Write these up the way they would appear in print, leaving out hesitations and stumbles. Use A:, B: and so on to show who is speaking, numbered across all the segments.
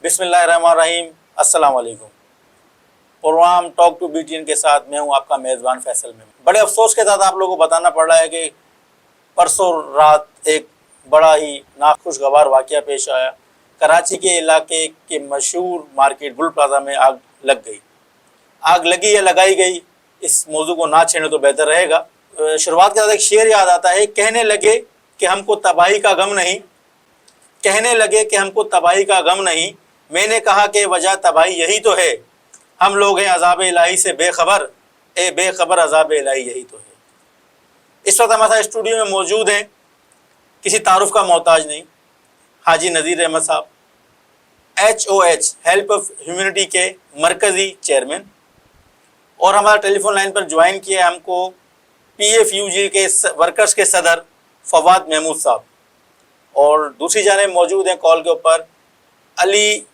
A: बिस्मिल्लाहिर्रहमानिर्रहीम। अस्सलाम वालेकुम। प्रोग्राम टॉक टू बीटीएन के साथ मैं हूं आपका मेज़बान फैसल में। बड़े अफसोस के साथ आप लोगों को बताना पड़ रहा है कि परसों रात एक बड़ा ही नाखुशगवार वाक़या पेश आया। कराची के इलाके के मशहूर मार्केट गुल प्लाजा में आग लग गई। आग लगी या लगाई गई, इस मौजू को ना छेड़े तो बेहतर रहेगा। शुरुआत के साथ एक शेर याद आता है, कहने लगे कि हमको तबाही का गम नहीं, कहने लगे कि हमको तबाही का गम नहीं। मैंने कहा कि वजह तबाही यही तो है, हम लोग हैं अज़ाब इलाही से बेखबर, ए बेखबर अज़ाब इलाही यही तो है। इस वक्त हमारे साथ स्टूडियो में मौजूद हैं, किसी तारुफ का मोहताज नहीं, हाजी नज़ीर अहमद साहब, HOH हेल्प ऑफ ह्यूमैनिटी के मरकज़ी चेयरमैन, और हमारा टेलीफोन लाइन पर ज्वाइन किया हमको PFUG के वर्कर्स के सदर फवाद महमूद साहब, और दूसरी जानिब मौजूद हैं कॉल के ऊपर अली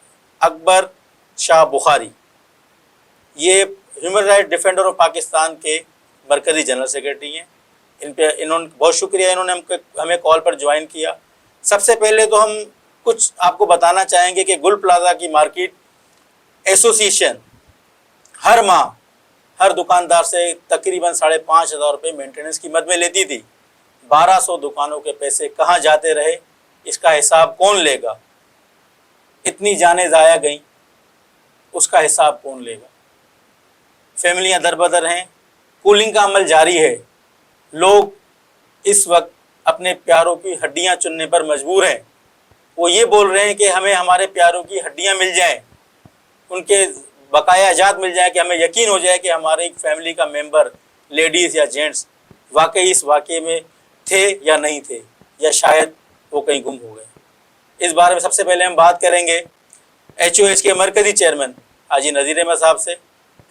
A: अकबर शाह बुखारी। ये human right defender of Pakistan के मरकज़ी जनरल सेक्रेटरी हैं। इन्होंने बहुत शुक्रिया, इन्होंने हमें कॉल पर ज्वाइन किया। सबसे पहले तो हम कुछ आपको बताना चाहेंगे कि गुल प्लाजा की मार्केट एसोसिएशन हर माह हर दुकानदार से तकरीबन 5,500 रुपये मेंटेनेंस की मद में लेती थी। 1200 दुकानों के पैसे कहाँ जाते रहे, इसका हिसाब कौन लेगा? इतनी जानें ज़ाया गईं, उसका हिसाब कौन लेगा? फैमिलियाँ दरबदर हैं, कूलिंग का अमल जारी है। लोग इस वक्त अपने प्यारों की हड्डियाँ चुनने पर मजबूर हैं। वो ये बोल रहे हैं कि हमें हमारे प्यारों की हड्डियाँ मिल जाएं, उनके बकाया जात मिल जाए, कि हमें यकीन हो जाए कि हमारे एक फैमिली का मेंबर, लेडीज़ या जेंट्स, वाकई इस वाक़े में थे या नहीं थे, या शायद वो कहीं गुम हो गए। इस बारे में सबसे पहले हम बात करेंगे HOH के मरकज़ी चेयरमैन हाजी नज़ीर अहमद साहब से,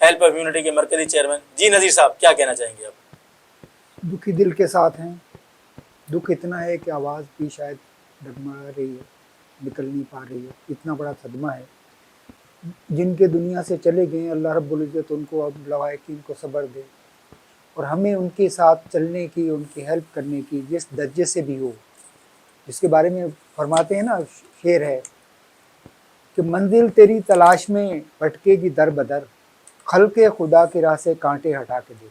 A: हेल्प ऑफ ह्यूमैनिटी के मरकज़ी चेयरमैन। जी नज़ीर साहब, क्या कहना चाहेंगे आप?
B: दुखी दिल के साथ हैं। दुख इतना है कि आवाज़ भी शायद डगमगा रही है, निकल नहीं पा रही है। इतना बड़ा सदमा है। जिनके दुनिया से चले गए, अल्लाह रब्बुल इज़्ज़त उनको अब लवायकीन को सब्र दे, और हमें उनके साथ चलने की, उनकी हेल्प करने की जिस दर्जे से भी हो, जिसके बारे में फरमाते हैं ना, शेर है कि मंजिल तेरी तलाश में भटकेगी दर बदर, खल्क़े खुदा की राह से कांटे हटा के देख।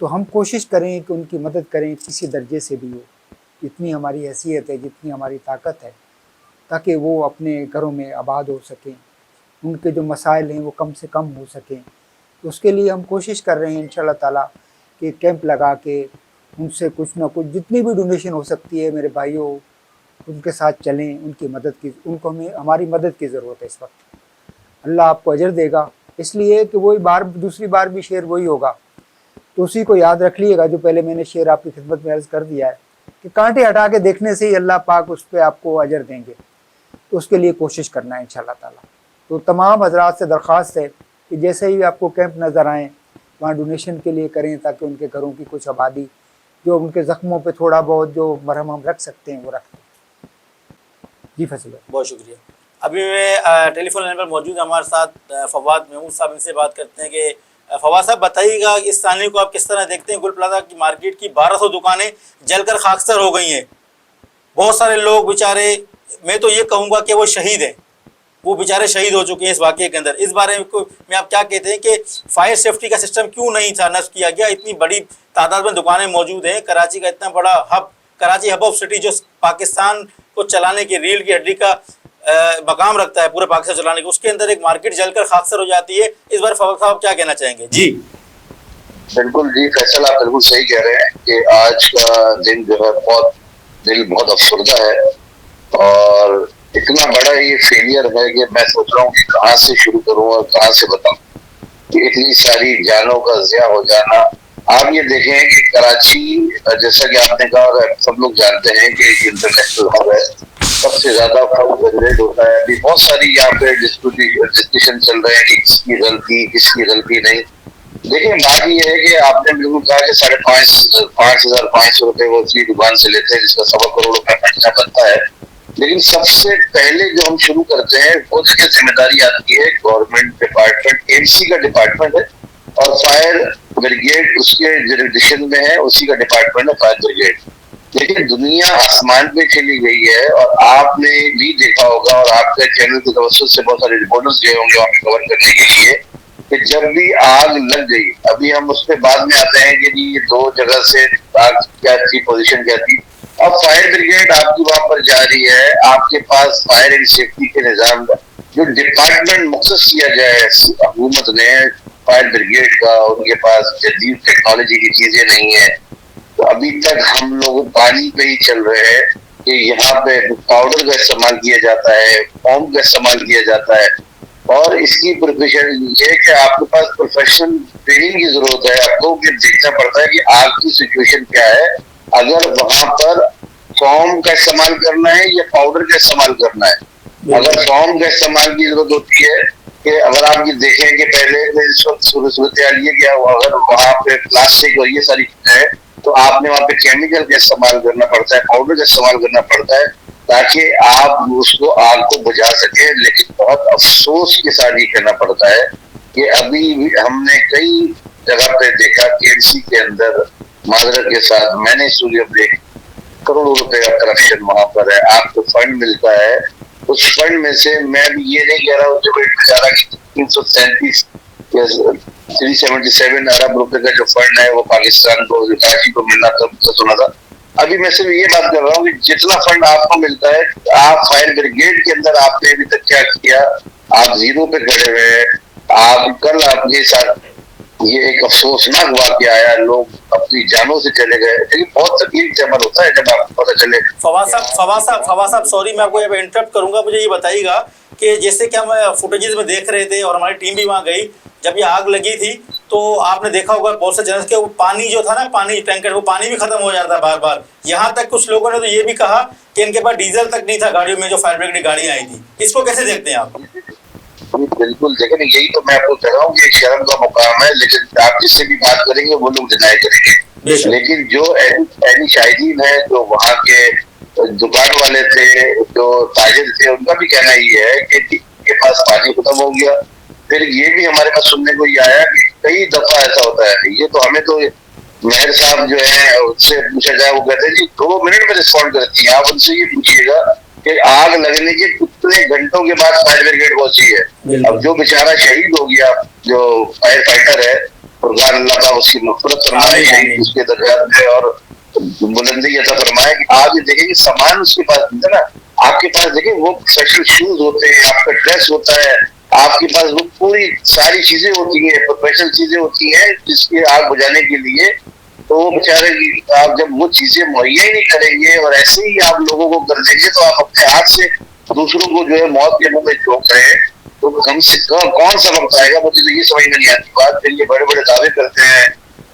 B: तो हम कोशिश करें कि उनकी मदद करें, किसी दर्जे से भी हो। इतनी हमारी हैसियत है, जितनी हमारी ताकत है, ताकि वो अपने घरों में आबाद हो सकें, उनके जो मसाइल हैं वो कम से कम हो सकें। तो उसके लिए हम कोशिश कर रहे हैं इंशाअल्लाह ताला कि कैंप लगा के उनसे कुछ ना कुछ, जितनी भी डोनेशन हो सकती है, मेरे भाइयों उनके साथ चलें, उनकी मदद की, उनको हमें हमारी मदद की ज़रूरत है इस वक्त। अल्लाह आपको अजर देगा, इसलिए कि वही बार दूसरी बार भी शेर वही होगा। तो उसी को याद रख लीजिएगा, जो पहले मैंने शेर आपकी खिदमत में अर्ज़ कर दिया है कि कांटे हटा के देखने से ही अल्लाह पाक उस पर आपको अजर देंगे। तो उसके लिए कोशिश करना है इंशाअल्लाह ताला। तो तमाम हज़रात से दरख्वास्त है कि जैसे ही आपको कैंप नज़र आएँ, वहाँ डोनेशन के लिए करें, ताकि उनके घरों की कुछ आबादी, जो उनके ज़ख्मों पे थोड़ा बहुत जो मरहम हम रख सकते हैं वो रख दें। जी फैसल,
A: बहुत शुक्रिया। अभी मैं टेलीफोन लाइन पर मौजूद हमारे साथ फवाद महमूद साहब, इनसे बात करते हैं कि फवाद साहब बताइएगा, इस सानी को आप किस तरह देखते हैं? गुल प्लाजा की मार्केट की 1200 दुकानें जलकर खाकसर हो गई हैं। बहुत सारे लोग बेचारे, मैं तो ये कहूँगा कि वो शहीद हैं, वो बेचारे शहीद हो चुके हैं इस वाक़े के अंदर। इस बारे में आप क्या कहते हैं कि फायर सेफ्टी का सिस्टम क्यों नहीं था नस्ब किया गया? इतनी बड़ी तादाद में दुकानें मौजूद हैं, कराची का इतना बड़ा hub, Karachi hub of city, जो पाकिस्तान को चलाने की रीढ़ की हड्डी का मकाम रखता है पूरे पाकिस्तान चलाने की, उसके अंदर एक मार्केट जलकर खाकसर हो जाती है। इस बार फवाद साहब क्या कहना चाहेंगे? जी
C: बिल्कुल जी फैसल, आप बिल्कुल सही कह रहे हैं कि आज का दिन जो है दिल बहुत अफसरदा है, और इतना बड़ा ये फेलियर है कि मैं सोच रहा हूँ कि कहाँ से शुरू करूँ और कहाँ से बताऊँ कि इतनी सारी जानों का ज़िया हो जाना। आप ये देखें कि कराची, जैसा कि आपने कहा और सब लोग जानते हैं कि इंटरनेशनल हब है, सबसे ज्यादा फर्क जनरेट होता है। अभी बहुत सारी यहाँ पे डिस्कशन चल रहे हैं कि किसकी गलती नहीं। देखिए बात ये है कि आपने बिल्कुल कहा कि 5,500 रुपए वो उसकी दुकान से लेते हैं, जिसका 1.25 करोड़ रुपए महीना बनता है। लेकिन सबसे पहले जो हम शुरू करते हैं, वो उसकी जिम्मेदारी आती है गवर्नमेंट डिपार्टमेंट, KMC का डिपार्टमेंट है, और फायर ब्रिगेड उसके जुरिडिक्शन में है, उसी का डिपार्टमेंट है फायर ब्रिगेड। लेकिन दुनिया आसमान पे चली गई है और आपने भी देखा होगा और आपके चैनल की तवज्जो से बहुत सारे रिपोर्टर्स गए होंगे वहां पे कवर करने के लिए कि जब भी आग लग गई, अभी हम उसके बाद में आते हैं कि जी ये 2 जगह से आग क्या थी, पोजीशन क्या थी। अब फायर ब्रिगेड आपकी वहां पर जा रही है, आपके पास फायर एंड सेफ्टी के निजाम जो डिपार्टमेंट मुख्तस किया गया है हुकूमत ने फायर ब्रिगेड का, उनके पास जदीद टेक्नोलॉजी की चीजें नहीं है। तो अभी तक हम लोग पानी पे ही चल रहे हैं कि यहाँ पे पाउडर का इस्तेमाल किया जाता है, फोम का इस्तेमाल किया जाता है और इसकी प्रिपरेशन ये है कि आपके पास प्रोफेशनल ट्रेनिंग की जरूरत है। आपको ये देखना पड़ता है कि आग की सिचुएशन क्या है, अगर वहां पर फोम का इस्तेमाल करना है या पाउडर का इस्तेमाल करना है। अगर फोम का इस्तेमाल की जरूरत होती है कि अगर आप ये देखें कि पहले इस वक्त सूरत ये क्या हुआ, अगर वहां पे प्लास्टिक और ये सारी चीजें है तो आपने वहां पे केमिकल का इस्तेमाल करना पड़ता है, पाउडर का इस्तेमाल करना पड़ता है ताकि आप उसको आग को बुझा सके। लेकिन बहुत अफसोस के साथ ये करना पड़ता है कि अभी भी हमने कई जगह पे देखा केएमसी के अंदर माजरत के साथ मैंने सूर्य देख करोड़ों रुपए का करप्शन वहां पर है। आपको फंड मिलता है, उस फंड में से मैं भी ये नहीं कह रहा हूँ जो बेचारा 337 377 अरब रुपए का जो फंड है वो पाकिस्तान को काशी को मिलना तो सुना था। अभी मैं सिर्फ ये बात कर रहा हूँ कि जितना फंड आपको मिलता है, आप फायर ब्रिगेड के अंदर आपने अभी तक क्या किया, आप जीरो पे खड़े हुए हैं। आप कल आपके साथ ये एक अफसोसनाक वाकया आया, लोग अपनी जानों से चले गए, लेकिन बहुत तकलीफ से अमल होता है जब आपको पता चले।
A: फवाद साहब सॉरी मैं आपको यहाँ पे इंटरप्ट करूंगा, मुझे ये बताइएगा कि जैसे कि हम फुटेजेस में देख रहे थे और हमारी टीम भी वहाँ गई, जब ये आग लगी थी तो आपने देखा होगा बहुत से चैनल्स के पानी जो था ना, पानी टैंकर, वो पानी भी खत्म हो जाता है बार बार। यहाँ तक कुछ लोगों ने तो ये भी कहा कि इनके पास डीजल तक नहीं था गाड़ियों में, जो फायर ब्रिगेड की गाड़ियां आई थी। इसको कैसे देखते हैं आप?
C: बिल्कुल, लेकिन यही तो मैं आपको कह रहा हूँ कि शर्म का मुकाम है, लेकिन आप जिससे भी बात करेंगे वो लोग डिनाई करेंगे। लेकिन जो एहली शाहिदीन है, जो वहाँ के दुकान वाले थे, जो ताजिर थे, उनका भी कहना ये है कि के पास पानी खत्म हो गया। फिर ये भी हमारे पास सुनने को ये आया कि कई दफा ऐसा होता है। ये तो हमें तो मेहर साहब जो है उससे पूछा जाए, वो कहते हैं जी 2 मिनट में रिस्पॉन्ड करती है। आप उनसे ये पूछिएगा कि आग लगने के कितने घंटों के बाद फायर ब्रिगेड पहुंची है। अब जो बेचारा शहीद हो गया, जो फायर फाइटर है, फुरकान अल्लाह का उसकी मग़फ़िरत फरमाए, शहीद उसके दर्जात में और बुलंदी अता फरमाए। आप ये देखें कि सामान उसके पास है ना, आपके पास देखें वो प्रोफेशनल शूज होते हैं, आपका ड्रेस होता है, आपके पास वो पूरी सारी चीजें होती हैं, प्रोफेशनल चीजें होती हैं जिसकी आग बुझाने के लिए। तो वो बेचारे आप जब वो चीजें मुहैया ही नहीं करेंगे और ऐसे ही आप लोगों को कर देंगे तो आप अपने हाथ से दूसरों को जो है मौत के मुंह में झोंक रहे हैं। तो कम से कम कौन सा वक्त आएगा, मुझे तो ये समझ में नहीं आती बात। फिर ये बड़े बड़े दावे करते हैं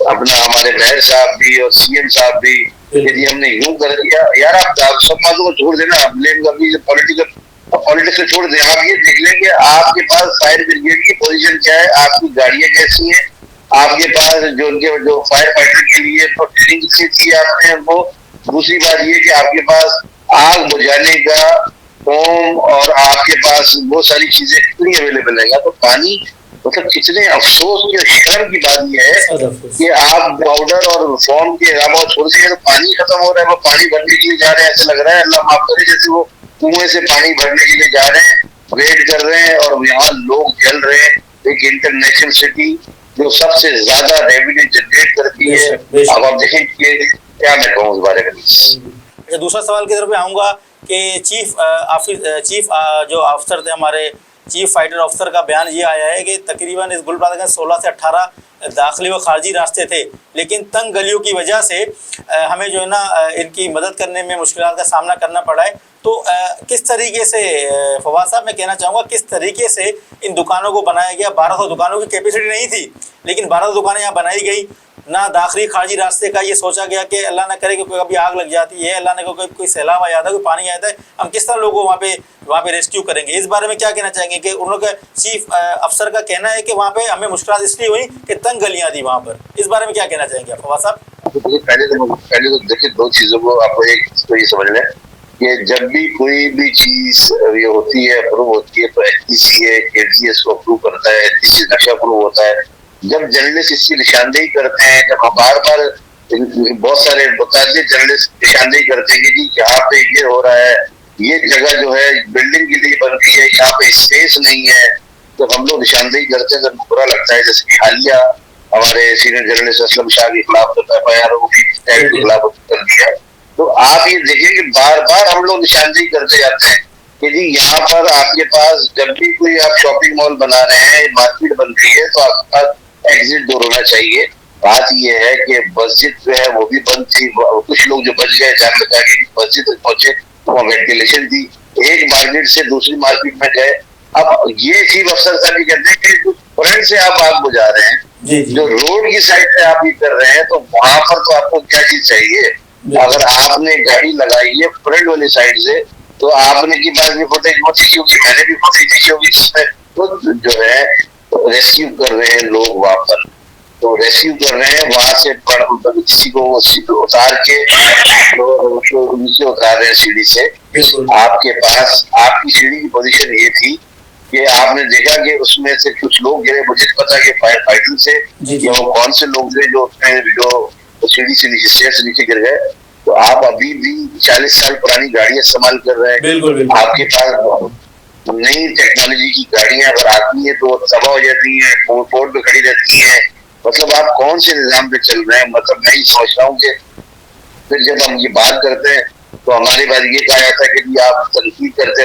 C: अपना, हमारे मेयर साहब भी और सीएम साहब भी, यदि हमने यूं कर दिया। यार आप सब बातों को छोड़ देना, ब्लेम करनी पॉलिटिक्स को छोड़ दें। आप ये देख लें कि आपके पास फायर ब्रिगेड की पोजीशन क्या है, आपकी गाड़ियां कैसी हैं, आपके पास जो फायर फाइटर के लिए ट्रेनिंग की आपने उनको। दूसरी बात ये कि आपके पास आग बुझाने का फोम और आपके पास वो सारी चीजें कितनी अवेलेबल है। तो पानी मतलब कितने अफसोस की और शर्म की बात यह है कि आप पाउडर और फोम के अलावा छोड़ दिए तो पानी खत्म हो रहा है। वो पानी भरने के लिए जा रहे हैं, ऐसे लग रहा है अल्लाह माफ करे जैसे वो कुएं से पानी भरने के लिए जा रहे हैं, वेट कर रहे हैं और यहाँ लोग जल रहे हैं। एक इंटरनेशनल सिटी जो सबसे ज्यादा रेवेन्यू जनरेट करती है, अब आप देखें कि क्या मैं कहूँ उस बारे में।
A: अच्छा, दूसरा सवाल की तरफ आऊँगा कि चीफ जो अफसर थे हमारे, चीफ फाइटर ऑफिसर का बयान ये आया है कि तकरीबन इस गुलबर्गा के 16 से 18 दाखिली व खारजी रास्ते थे, लेकिन तंग गलियों की वजह से हमें जो है ना इनकी मदद करने में मुश्किलात का सामना करना पड़ा है। तो किस तरीके से फवाद साहब मैं कहना चाहूँगा, किस तरीके से इन दुकानों को बनाया गया? 1200 दुकानों की कैपेसिटी नहीं थी, लेकिन 1200 दुकानें यहाँ बनाई गई ना। दाखिली खारजी रास्ते का ये सोचा गया कि अल्लाह ना करे कि कोई कभी आग लग जाती है, अल्लाह ना कोई सैलाब आ जाता है, कोई पानी आता है, हम किस तरह लोगों को वहाँ पे रेस्क्यू करेंगे? इस बारे में क्या कहना चाहेंगे कि उन लोग का चीफ अफसर का कहना है कि वहाँ पे हमें मुश्किल इसलिए हुई कि तंग गलियाँ थी वहाँ पर। इस बारे में क्या कहना चाहेंगे आप फवाद साहब?
C: पहले तो देखिए 2 चीजों को आपको एक तो ये समझ लें कि जब भी कोई भी चीज ये होती है, अप्रूव होती है, तो HTCA KGS को अप्रूव करता है, HTCA नक्शा अप्रूव होता है। जब जर्नलिस्ट इसकी निशानदेही करते हैं, जब हम बार बार बहुत सारे मुताबिक जर्नलिस्ट निशानदेही करते हैं कि जी यहाँ पे ये हो रहा है, ये जगह जो है बिल्डिंग के लिए बन रही है, यहाँ पे स्पेस नहीं है, तो हम लोग निशानदेही करते हैं तो बुरा लगता है। जैसे कि हालिया हमारे सीनियर जर्नलिस्ट असलम शाह के खिलाफ FIR के खिलाफ कर दिया। तो आप ये देखिए कि बार बार हम लोग निशानदेही करते जाते हैं कि जी यहाँ पर आपके पास जब भी कोई आप शॉपिंग मॉल बना रहे हैं, मार्केट बन रही है, तो आपके पास एग्जिट डोर होना चाहिए। बात ये है कि मस्जिद जो है वो भी बंद थी, कुछ लोग जो बच गए जान बचा के मस्जिद तक पहुंचे, वहाँ वेंटिलेशन थी, एक मार्केट से दूसरी मार्केट में गए। अब ये चीफ अफसर साहब भी कहते हैं कि फ्रंट से आप आग बुझा रहे हैं, जो रोड की साइड से आप ये कर रहे हैं, तो वहां पर तो आपको क्या चीज चाहिए? अगर आपने गाड़ी लगाई है फ्रंट वाली साइड से, तो आपने की बात भी फुटेज देखी होगी, मैंने भी फुटेज देखी होगी, जिसमें तो जो है रेस्क्यू कर रहे हैं लोग वहां पर, तो रेस्क्यू कर रहे हैं वहां से किसी को उतार के नीचे उतार रहे हैं सीढ़ी से। आपके पास आपकी सीढ़ी की पोजीशन ये थी कि आपने देखा कि उसमें से कुछ लोग गिरे, मुझे पता कि फायर फाइटर से या वो कौन से लोग थे जो सीढ़ी से नीचे स्टेयर से नीचे गिर गए। तो आप अभी भी 40 साल पुरानी गाड़ियां इस्तेमाल कर रहे हैं।
A: बिल्कुल।
C: आपके पास नई टेक्नोलॉजी की गाड़ियां अगर आती है तो तबाह हो जाती है, पोर्ट पे खड़ी रहती है। मतलब आप कौन से निजाम पे चल रहे हैं? मतलब मैं ये सोच रहा हूँ कि फिर जब हम ये बात करते हैं तो हमारे पास ये कहा जाता है कि आप तनकीद करते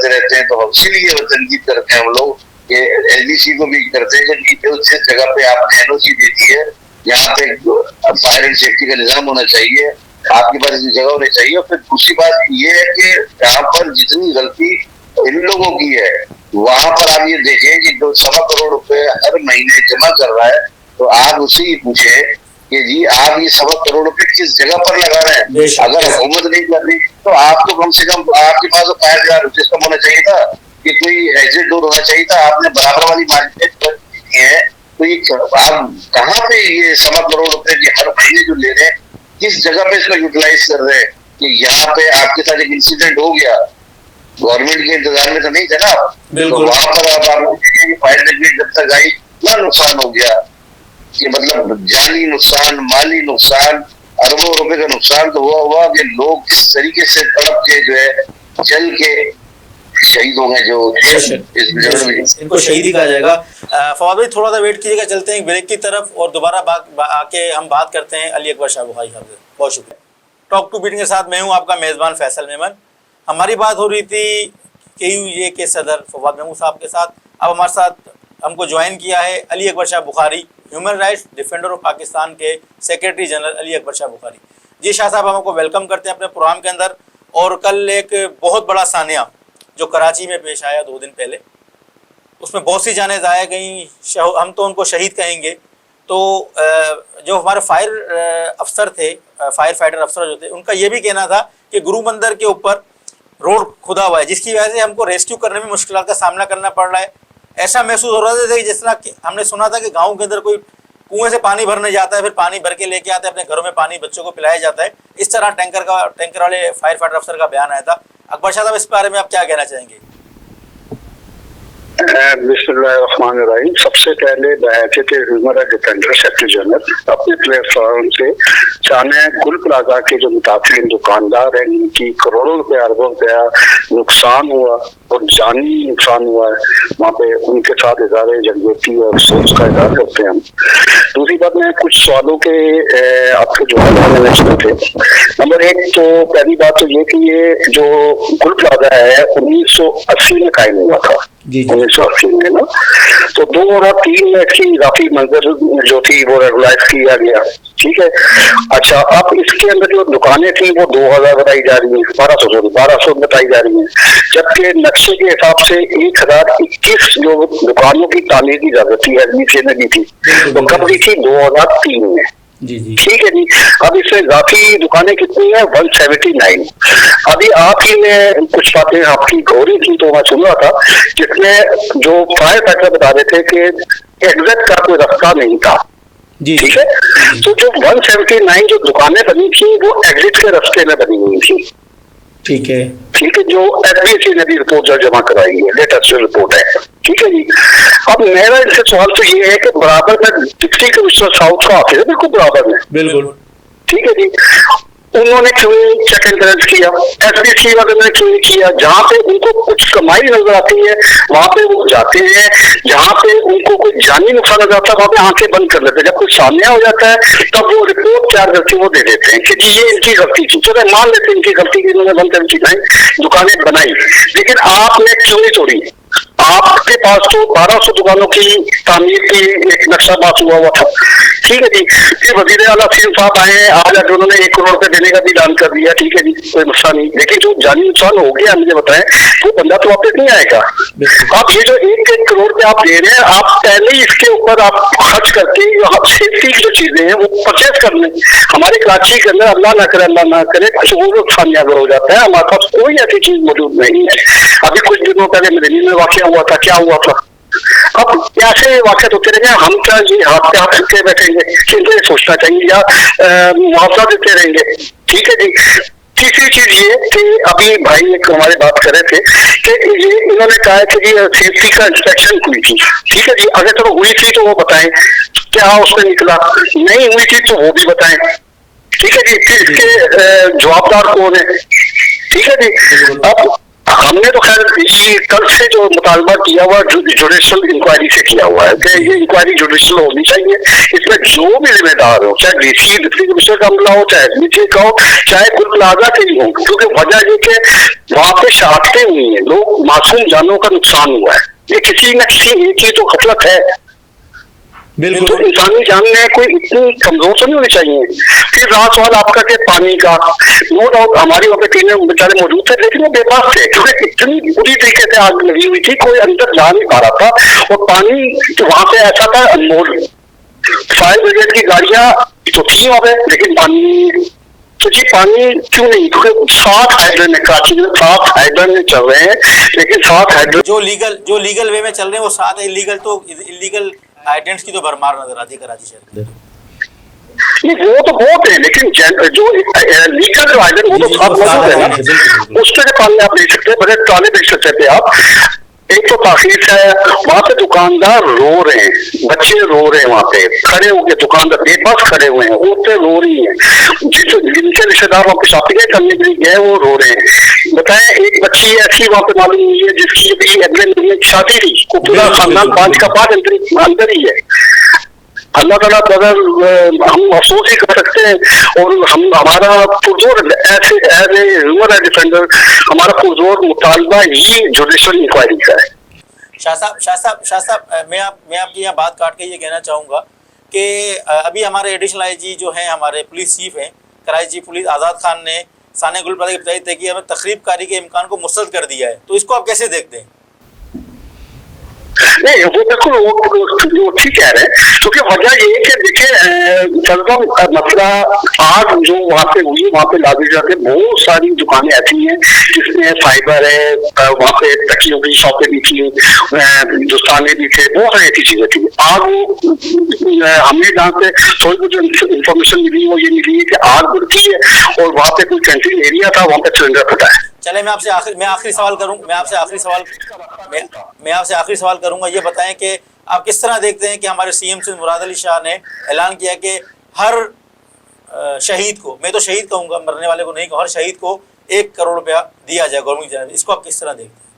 C: रहते हैं, तो हम इसीलिए तनकीद करते हैं हम लोग कि LDC को भी करते हैं कि जो जिस जगह पे आपने NOC देती है, यहाँ पे फायर एंड सेफ्टी का निजाम होना चाहिए, आपके पास इतनी जगह होनी चाहिए। और फिर दूसरी बात ये है कि यहाँ पर जितनी गलती इन लोगों की है, वहां पर आप ये देखें कि जो 1.25 करोड़ रुपए हर महीने जमा कर रहा है, तो आप उससे ही पूछे कि जी आप ये 1.25 करोड़ रुपए किस जगह पर लगा रहे हैं? अगर हुकूमत नहीं कर रही तो आपको कम से कम आपके पास तो फायर सिस्टम होना चाहिए था, कि कोई एग्जिट डोर होना चाहिए था। आपने बराबर वाली मार्केट कर दी है, तो ये आप कहाँ पे ये 1.25 करोड़ रुपए की हर महीने जो ले रहे हैं, किस जगह पे इसका यूटिलाइज कर रहे हैं? कि यहाँ पे आपके साथ एक इंसिडेंट हो गया, गवर्नमेंट के इंतजार में तो नहीं थे ना, तो वहां पर आप फायर ब्रिगेड जब तक आई, क्या नुकसान हो गया? कि मतलब जानी नुकसान, माली नुकसान, अरबों रुपए का नुकसान तो हुआ कि लोग किस तरीके से तड़प के जो है जल के शहीद हो गए। जो
A: इनको शहीदी कहा जाएगा। फवाद भाई थोड़ा सा वेट कीजिएगा, चलते हैं ब्रेक की तरफ और दोबारा आके हम बात करते हैं अली अकबर शाह बुखारी साहब से। बहुत शुक्रिया। टॉक टू बीटिंग के साथ मैं हूँ आपका मेज़बान फैसल मेमन। हमारी बात हो रही थी KUA के सदर फवाद महमूद साहब के साथ। अब हमारे साथ हमको ज्वाइन किया है Ali Akbar Shah Bukhari, human rights defender of Pakistan के सेक्रेटरी जनरल अली अकबर शाह बुखारी। जी शाह साहब, हमको वेलकम करते हैं अपने प्रोग्राम के अंदर। और कल एक बहुत बड़ा सानिया जो कराची में पेश आया 2 दिन पहले, उसमें बहुत सी जानें ज़ाया गई, हम तो उनको शहीद कहेंगे। तो जो हमारे फायर अफसर थे, फायर फाइटर अफसर जो थे, उनका ये भी कहना था कि गुरु मंदिर के ऊपर रोड खुदा हुआ है, जिसकी वजह से हमको रेस्क्यू करने में मुश्किल का सामना करना पड़ रहा है। ऐसा महसूस हो रहा था कि जिस तरह हमने सुना था कि गाँव के अंदर कोई कुएं से पानी भरने जाता है, फिर पानी भर के लेके आते हैं, अपने घरों में पानी बच्चों को पिलाया जाता है। इस तरह टैंकर वाले फायर फाइटर अफसर का बयान आया था। अकबर शाह साहब, इस बारे में आप क्या कहना चाहेंगे?
D: बिस्मिल्लाहिर्रहमानिर्रहीम। सबसे पहले बहैसियत human rights defender secretary general अपने प्लेटफॉर्म से चाहना गुल प्लाजा के जो मुताबिक दुकानदार हैं, इनकी करोड़ों रुपए अरबों रुपया नुकसान हुआ और जानी नुकसान हुआ है, वहाँ पे उनके साथ इज़हार यकजहती और अफसोस का इज़हार करते हैं हम। दूसरी बात, मैं कुछ सवालों के आपके जवाब देने चाहते थे। नंबर 1 तो पहली बात तो ये कि ये जो गुल प्लाजा है 1980 में कायम हुआ था, 1980 में ना। तो 2003 में इसकी इजाफी मंजर जो थी वो रेगुलाइज किया गया, ठीक है। अच्छा, अब इसके अंदर जो दुकानें थी वो 2000 बताई जा रही है, 1200 बताई जा रही है, जबकि नक्शे के हिसाब से 1021 जो दुकानों की तामीर की इजाजत थी LDC ने दी थी, तो कब दी थी? 2003 में। ठीक है जी। अब इससे इजाफी दुकानें कितनी है? 179। अभी आप ही ने कुछ बातें आपकी हो रही थी तो मैं सुन रहा था, जिसमें जो फायर फाइटर बता रहे थे कि एग्जिट का कोई रास्ता नहीं था, ठीक है। तो जो 179 जो दुकानें बनी थी वो एग्जिट के रास्ते में बनी हुई थी,
A: ठीक है।
D: ठीक है, जो एफबीसी ने भी रिपोर्ट जो जमा कराई है, लेटेस्ट रिपोर्ट है। ठीक है जी। अब मेरा इनसे सवाल तो ये है कि बराबर में डिप्टी कमिश्नर साउथ का ऑफिस है, बिल्कुल बराबर में।
A: बिल्कुल।
D: ठीक है जी। उन्होंने क्यों चेक एंड बैलेंस किया, एसबीसी वाले ने क्यों किया? जहाँ पे उनको कुछ कमाई नजर आती है वहां पे वो जाते हैं, जहाँ पे उनको कोई जानी नुकसान नजर आता है वहां पे आंखें बंद कर लेते हैं। जब कुछ सामने हो जाता है तब वो रिपोर्ट तैयार करके वो दे देते हैं कि जी ये इनकी गलती थी। चलो मान लेते हैं इनकी गलती की, इन्होंने बंद करके दुकानें बनाई, लेकिन आपने क्यों नहीं तोड़ी? आपके पास तो 1200 दुकानों की तामीर की एक नक्शा पास हुआ था। ठीक है जी। फिर वजीर आला सीएम साहब आए, आज अगर उन्होंने 1 करोड़ रुपए देने का भी ऐलान कर दिया। ठीक है जी, कोई मसला नहीं, लेकिन जो जानी नुकसान हो गया मुझे बताएं वो बंदा तो वापस नहीं आएगा। आप ये जो 1-1 करोड़ रुपए आप दे रहे हैं, आप पहले ही इसके ऊपर आप खर्च करके सेफ्टी की जो चीजें हैं वो परचेज कर लें। हमारे कराची के अंदर अल्लाह ना करे कुछ और नुकसान अगर हो जाता है, हमारे पास कोई ऐसी चीज मौजूद नहीं है। अभी कुछ दिनों पहले मेरे में वाकया हुआ था, क्या हुआ था? अब कैसे वाकई होते रहेंगे? हम क्या जी हाथ पे हाथ रखते बैठेंगे? किनको ये सोचना चाहिए या मुआवजा देते रहेंगे? ठीक है जी। तीसरी चीज ये कि अभी भाई एक हमारे बात कर रहे थे कि ये इन्होंने कहा है कि जी सेफ्टी का इंस्पेक्शन हुई थी। ठीक है जी, अगर चलो हुई थी तो वो बताएं क्या उसमें निकला, नहीं हुई थी तो वो भी बताएं। ठीक है जी। फिर इसके जवाबदार कौन है? ठीक है जी। अब हमने तो खैर ये कल से जो मुतालबा किया हुआ जुडिशल इंक्वायरी से किया हुआ है कि ये इंक्वायरी जुडिशल होनी चाहिए। इसमें जो भी जिम्मेदार हो, चाहे डीसी डिप्टी कमिश्नर का अमला हो, चाहे एसबीसी का हो, चाहे गुल प्लाजा के ही हो, क्योंकि वजह ये कि वहां पे शहादतें हुई हैं, लोग मासूम जानों का नुकसान हुआ है। ये किसी न किसी एक ही तो खतरत है।
A: बिल्कुल।
D: तो इंसानी जान में कोई इतनी कमजोर तो नहीं होनी चाहिए। फिर रहा सवाल आपका कि पानी का, नो डाउट हमारी वहाँ पे 3 बेचारे मौजूद थे, लेकिन वो बेबस थे क्योंकि इतनी बुरी तरीके से आग लगी हुई थी, कोई अंदर जा नहीं पा रहा था। और पानी वहां पे ऐसा था अनमोल, फायर ब्रिगेड की गाड़ियां तो थी वहां पे, लेकिन पानी तो जी पानी क्यों नहीं? क्योंकि 7 हाइड्रेंट है कराची में, 7 हाइड्रेंट चल रहे हैं, लेकिन 7 हाइड्रेंट
A: जो लीगल वे में चल रहे हैं वो 7 है, इलीगल हाइड्रेंट्स की तो भरमार नजर आती है कराची शहर के अंदर।
D: नहीं वो तो बहुत है, लेकिन जो लीगल जो हाइड्रेंट वो तो साथ मौजूद है ना, उस तरह पानी आप ले सकते हैं, बड़े ट्राले बेच सकते थे आप। एक तो ताखीर है, वहां पे दुकानदार रो रहे हैं, बच्चे रो रहे हैं, वहां पे खड़े होकर दुकानदार बेबस खड़े हुए हैं, औरतें रो रही हैं, जिनके रिश्तेदार वहां पे शॉपिंग करने के लिए गए वो रो रहे हैं। बताएं एक बच्ची ऐसी वहां पे मालूम हुई है जिसकी भी अगले महीने की शादी थी, वो पूरा खानदान 5 का 5 अंदर ही है। अल्लाह ताला बगैर हम अफसोस ही कर सकते हैं। और हम हमारा पुरजोर ऐसे as a human right defender हमारा पुरजोर मुतालबा ही जुडिशल इंक्वायरी का है।
A: शाह साहब मैं आपकी यहाँ बात काट के ये कहना चाहूँगा कि अभी हमारे एडिशनल आईजी जो हैं, हमारे पुलिस चीफ हैं कराची पुलिस आज़ाद खान ने साने गुल प्लाजा की बताई थी कि हमें तखरीबकारी के इम्कान को मुस्तरद कर दिया है, तो इसको आप कैसे देखते हैं?
D: नहीं वो बिल्कुल वो ठीक कह रहे हैं, क्योंकि वजह ये है कि देखिए मसला आग जो वहाँ पे हुई, वहाँ पे लादी जाते बहुत सारी दुकानें ऐसी हैं जिसमें फाइबर है, वहाँ पे तकियों की शॉपें भी थी, दुस्ताने भी थे, बहुत सारी ऐसी चीजें थी। आग हमने जहाँ से थोड़ी कुछ इंफॉर्मेशन मिली वो ये मिली है कि आग बढ़ती है और वहाँ पे कोई कैंटीन एरिया था, वहाँ पे सिलेंडर फटा है।
A: चले मैं आपसे आखिरी सवाल करूंगा, मैं आपसे आखिरी सवाल करूंगा। ये बताएं कि आप किस तरह देखते हैं कि हमारे सीएम से मुराद अली शाह ने ऐलान किया कि हर शहीद को, मैं तो शहीद कहूंगा, मरने वाले को नहीं कहूँ, हर शहीद को 1 करोड़ रुपया दिया जाए गवर्नमेंट की तरफ, इसको आप किस तरह देखते हैं?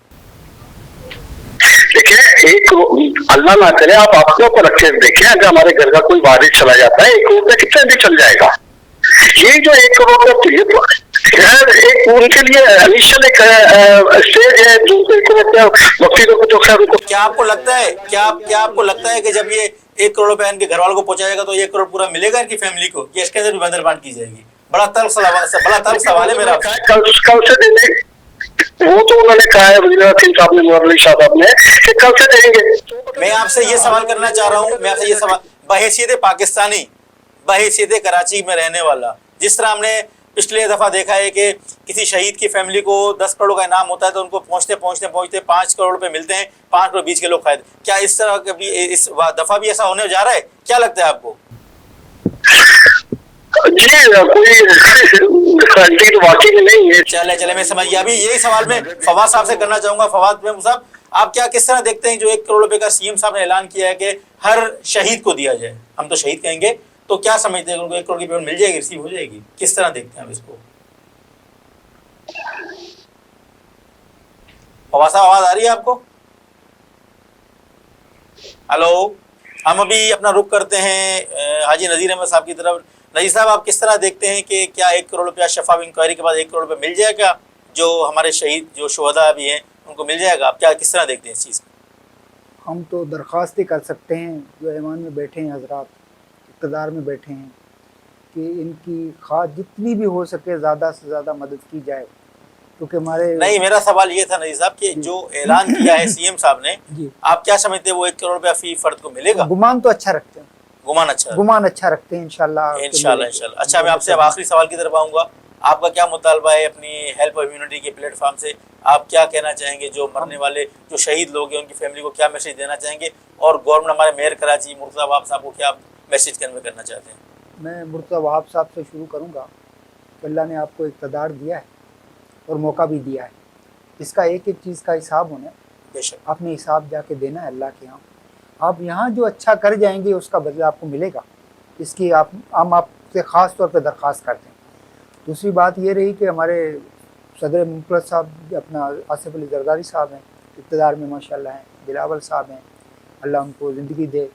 D: देखिए एक अल्लाह ना करे आप अपने ऊपर रखे देखें, अगर हमारे घर का कोई वारिस चला जाता है 1 करोड़ रुपया कितने भी चल जाएगा। ये जो 1 करोड़ रुपया एक उनके लिए इनिशियल एक स्टेज है जो वकीलों को, जो खैर उनको
A: क्या आपको लगता है कि जब ये 1 करोड़ रुपया इनके घर वालों को पहुंचाएगा तो 1 करोड़ पूरा मिलेगा इनकी फैमिली को, या इसके अंदर भी बंदरबांट की जाएगी? बड़ा तल्ख सवाल है मेरा।
D: कल से देने वो तो उन्होंने कहा है वज़ीर साहब ने, मुराद अली शाह साहब ने, कि कल से देंगे।
A: मैं आपसे ये सवाल करना चाह रहा हूँ, बहैसियत पाकिस्तानी, बहैसियत कराची में रहने वाला, जिस तरह हमने पिछले दफ़ा देखा है कि किसी शहीद की फैमिली को 10 करोड़ का इनाम होता है तो उनको पहुँचते 5 करोड़ रुपए मिलते हैं, 5 करोड़ 20 के लोग खाए। क्या इस तरह कभी इस दफ़ा भी ऐसा होने जा रहा है? क्या लगता है आपको?
D: जी कोई गारंटी तो वाकई में नहीं है।
A: चले मैं समझ गया। अभी यही सवाल मैं फवाद साहब से करना चाहूंगा। फवाद मेहमूद साहब, आप क्या किस तरह देखते हैं जो 1 करोड़ रुपए का सीएम साहब ने ऐलान किया है कि हर शहीद को दिया जाए, हम तो शहीद कहेंगे, तो क्या समझते हैं उनको 1 करोड़ की पेमेंट मिल जाएगी, रिसीव हो जाएगी? किस तरह देखते हैं आप इसको? फवाद साहब आवाज आ रही है आपको? हेलो, हम अभी अपना रुख करते हैं हाजी नज़ीर अहमद साहब की तरफ। नज़ीर साहब, आप किस तरह देखते हैं कि क्या 1 करोड़ रुपया शफाफ इंक्वायरी के बाद 1 करोड़ रुपये मिल जाएगा जो हमारे शहीद जो शुहदा भी हैं उनको मिल जाएगा? आप क्या किस तरह देखते हैं इस चीज़ को?
B: हम तो दरख्वास्त ही कर सकते हैं जो ऐवान में बैठे हैं हजरात, इक़्तिदार में बैठे हैं, कि इनकी खास जितनी भी हो सके ज़्यादा से ज़्यादा मदद की जाए, क्योंकि हमारे
A: नहीं, मेरा सवाल ये था नज़ीर साहब कि जो ऐलान किया है सीएम साहब ने,
B: जी
A: आप क्या समझते हैं वो 1 करोड़ रुपया फी फर्द को मिलेगा?
B: गुमान तो अच्छा रखते हैं,
A: गुमान अच्छा
B: गुमान अच्छा रखते हैं इंशाल्लाह।
A: इंशाल्लाह। अच्छा, मैं आपसे अब आखिरी सवाल की तरफ आऊँगा। आपका क्या मुतालबा है अपनी हेल्प ह्यूमैनिटी के प्लेटफॉर्म से? आप क्या कहना चाहेंगे जो मरने वाले जो शहीद लोग हैं उनकी फैमिली को क्या मैसेज देना चाहेंगे? और गवर्नमेंट हमारे मेयर कराची मुर्तज़ा वहाब साहब को क्या मैसेज कन्वे करना चाहते हैं?
B: मैं मुर्तज़ा वहाब साहब से शुरू करूँगा कि अल्लाह ने आपको इक़्तिदार दिया है और मौका भी दिया है, इसका एक एक चीज़ का हिसाब होना है।
A: बेशक
B: आपने हिसाब जाके देना है अल्लाह के यहाँ। आप यहाँ जो अच्छा कर जाएंगे उसका बदला आपको मिलेगा, इसकी हम आपसे ख़ास तौर पे दरख्वास्त करते हैं। दूसरी बात ये रही कि हमारे सदर मुमतलज़ साहब अपना आसिफ अली जरदारी साहब हैं, इक़्तिदार में माशाल्लाह हैं, बिलावल साहब हैं, अल्लाह उनको ज़िंदगी दे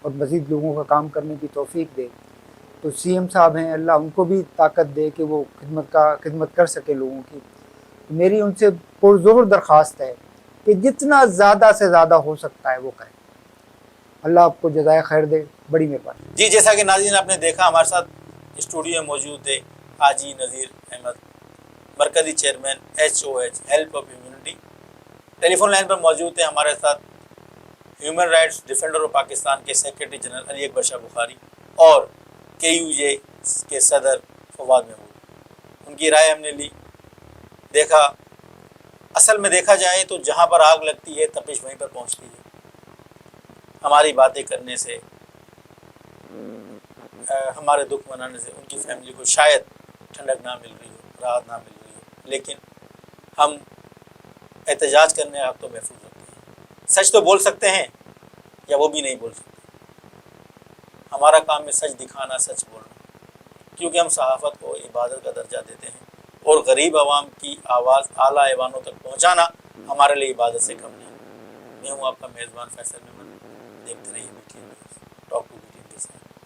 B: और मज़ीद लोगों का काम करने की तौफ़ीक दे। तो सीएम साहब हैं, अल्लाह उनको भी ताकत दे कि वो खिदमत कर सके लोगों की। तो मेरी उनसे पुरज़ोर दरख्वास्त है कि जितना ज़्यादा से ज़्यादा हो सकता है वो करें। अल्लाह आपको जज़ाए खैर दे, बड़ी मेहरबानी।
A: जी, जैसा कि नाज़रीन आपने देखा, हमारे साथ स्टूडियो में मौजूद थे हाजी नज़ीर अहमद, मरकज़ी chairman HOH help of humanity. Telephone line पर मौजूद थे हमारे साथ human rights defender of Pakistan के सेक्रेटरी जनरल अली अकबर शाह बुखारी और KUJ के सदर फवाद महमूद। उनकी राय हमने ली। देखा, असल में देखा जाए तो जहाँ पर आग लगती है तपिश वहीं पर पहुँचती है। हमारी बातें करने से, हमारे दुख मनाने से उनकी फैमिली को शायद ठंडक ना मिल रही हो, राहत ना मिल रही हो, लेकिन हम एहतजाज करने आप तो महफूज होते हैं। सच तो बोल सकते हैं या वो भी नहीं बोल सकते। हमारा काम है सच दिखाना, सच बोलना, क्योंकि हम सहाफ़त को इबादत का दर्जा देते हैं और गरीब आवाम की आवाज़ आला ऐवानों तक पहुँचाना हमारे लिए इबादत से कम नहीं। मैं हूँ आपका मेज़बान फैसल मेमन। देखते रहिए टॉक टू